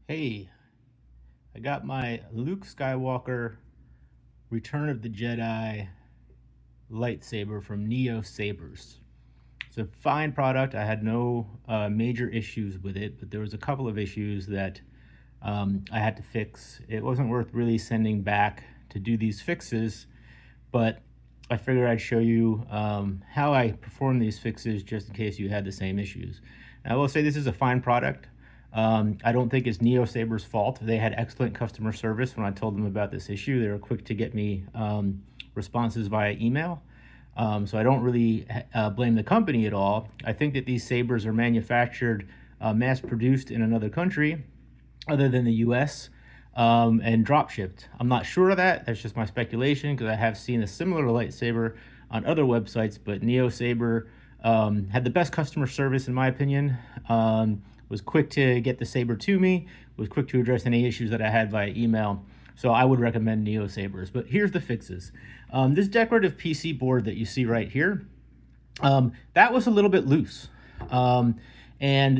Hey, I got my Luke Skywalker Return of the Jedi lightsaber from NEOSabers. It's a fine product. I had no major issues with it, but there was a couple of issues that I had to fix. It wasn't worth really sending back to do these fixes, but I figured I'd show you how I perform these fixes just in case you had the same issues. Now, I will say this is a fine product. I don't think it's NEOSabers' fault. They had excellent customer service when I told them about this issue. They were quick to get me responses via email. So I don't really blame the company at all. I think that these sabers are manufactured, mass produced in another country other than the US, and drop shipped. I'm not sure of that. That's just my speculation because I have seen a similar lightsaber on other websites, but NeoSaber had the best customer service in my opinion. Was quick to get the saber to me, was quick to address any issues that I had via email. So I would recommend NeoSabers. But here's the fixes. This decorative PC board that you see right here, that was a little bit loose. And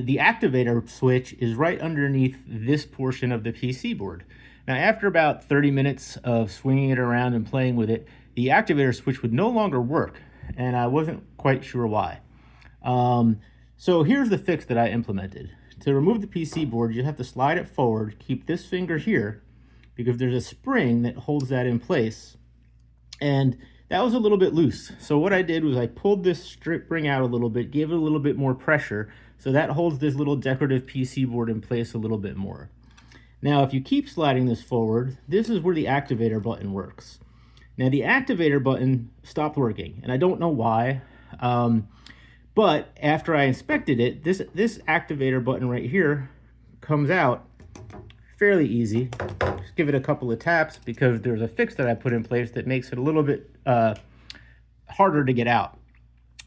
the activator switch is right underneath this portion of the PC board. Now, after about 30 minutes of swinging it around and playing with it, the activator switch would no longer work, and I wasn't quite sure why. So here's the fix that I implemented. To remove the PC board, you have to slide it forward, keep this finger here, because there's a spring that holds that in place. And that was a little bit loose. So what I did was I pulled this spring out a little bit, gave it a little bit more pressure, so that holds this little decorative PC board in place a little bit more. Now, if you keep sliding this forward, this is where the activator button works. Now, the activator button stopped working, and I don't know why. But after I inspected it, this activator button right here comes out fairly easy. Just give it a couple of taps because there's a fix that I put in place that makes it a little bit harder to get out.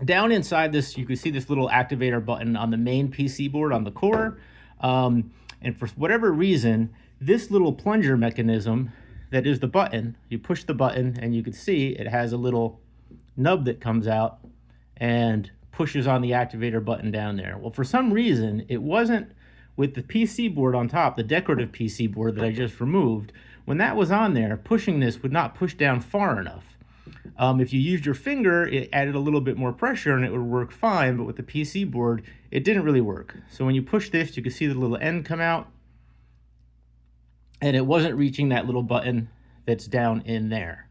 Down inside this, you can see this little activator button on the main PC board on the core. And for whatever reason, this little plunger mechanism that is the button, you push the button and you can see it has a little nub that comes out and pushes on the activator button down there. Well, for some reason, it wasn't with the PC board on top, the decorative PC board that I just removed. When that was on there, pushing this would not push down far enough. If you used your finger, it added a little bit more pressure and it would work fine, but with the PC board, it didn't really work. So when you push this, you can see the little end come out, and it wasn't reaching that little button that's down in there.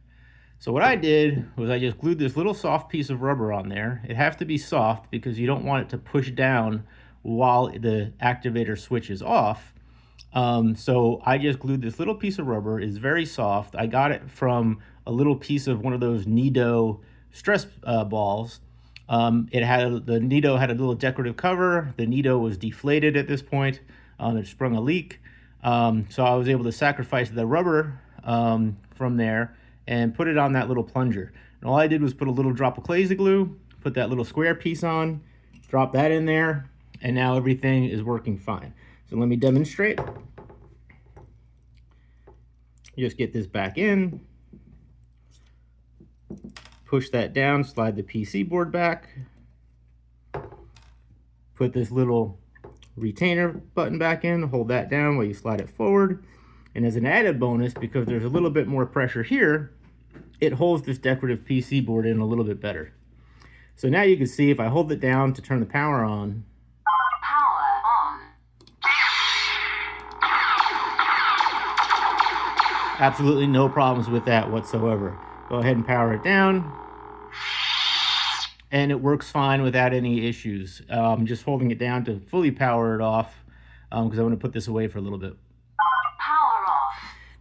So what I did was I just glued this little soft piece of rubber on there. It has to be soft because you don't want it to push down while the activator switch is off. So I just glued this little piece of rubber. It's very soft. I got it from a little piece of one of those Nido stress balls. The Nido had a little decorative cover. The Nido was deflated at this point. It sprung a leak. So I was able to sacrifice the rubber from there and put it on that little plunger. And all I did was put a little drop of Clazy glue, put that little square piece on, drop that in there, and now everything is working fine. So let me demonstrate. Just get this back in, push that down, slide the PC board back, put this little retainer button back in, hold that down while you slide it forward. And as an added bonus, because there's a little bit more pressure here, it holds this decorative PC board in a little bit better. So now you can see if I hold it down to turn the power on. Absolutely no problems with that whatsoever. Go ahead and power it down, and it works fine without any issues. I'm just holding it down to fully power it off because I want to put this away for a little bit.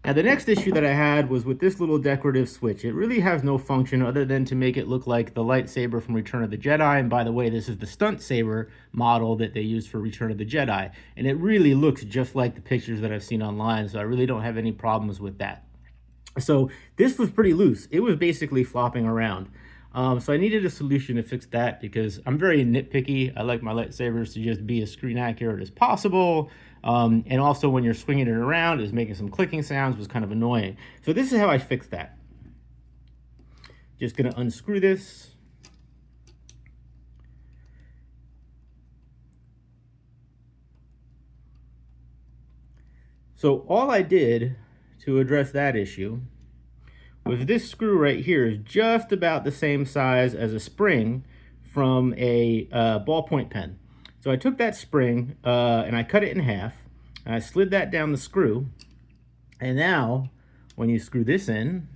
Now, the next issue that I had was with this little decorative switch. It really has no function other than to make it look like the lightsaber from Return of the Jedi. And by the way, this is the stunt saber model that they used for Return of the Jedi. And it really looks just like the pictures that I've seen online, so I really don't have any problems with that. So this was pretty loose. It was basically flopping around. So I needed a solution to fix that because I'm very nitpicky. I like my lightsabers to just be as screen accurate as possible. And also when you're swinging it around, it's making some clicking sounds, was kind of annoying. So this is how I fixed that. Just gonna unscrew this. So all I did to address that issue was this screw right here is just about the same size as a spring from a ballpoint pen. So I took that spring and I cut it in half, and I slid that down the screw, and now when you screw this in,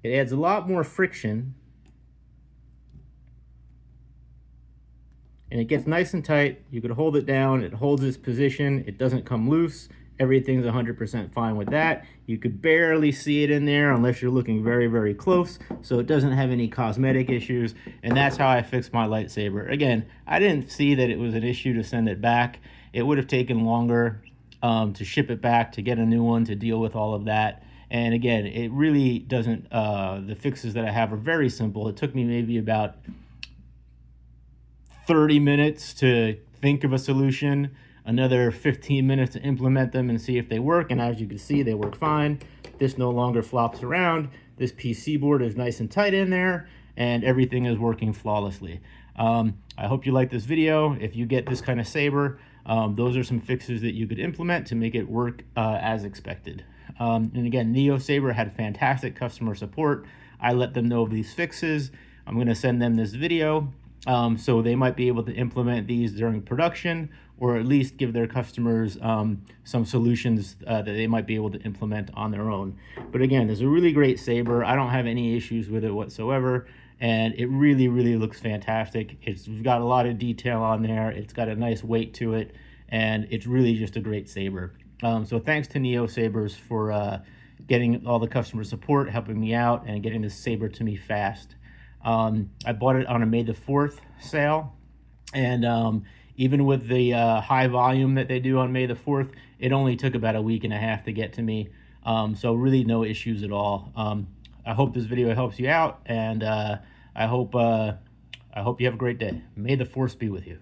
it adds a lot more friction, and it gets nice and tight. You could hold it down, it holds its position, it doesn't come loose. Everything's 100% fine with that. You could barely see it in there unless you're looking very, very close, so it doesn't have any cosmetic issues, and that's how I fixed my lightsaber. Again, I didn't see that it was an issue to send it back. It would have taken longer to ship it back, to get a new one, to deal with all of that. And again, it really doesn't, the fixes that I have are very simple. It took me maybe about 30 minutes to think of a solution, another 15 minutes to implement them and see if they work, and as you can see, they work fine. This no longer flops around. This PC board is nice and tight in there, and everything is working flawlessly. I hope you like this video. If you get this kind of saber, those are some fixes that you could implement to make it work as expected. And again, NEOSaber had fantastic customer support. I let them know of these fixes. I'm going to send them this video so they might be able to implement these during production, or at least give their customers some solutions that they might be able to implement on their own. But again, it's a really great saber. I don't have any issues with it whatsoever, and it really, really looks fantastic. It's got a lot of detail on there. It's got a nice weight to it, and it's really just a great saber. So thanks to NEOSabers for getting all the customer support, helping me out, and getting this saber to me fast. I bought it on a May the 4th sale, and even with the high volume that they do on May the 4th, it only took about a week and a half to get to me. So really no issues at all. I hope this video helps you out, and I hope you have a great day. May the force be with you.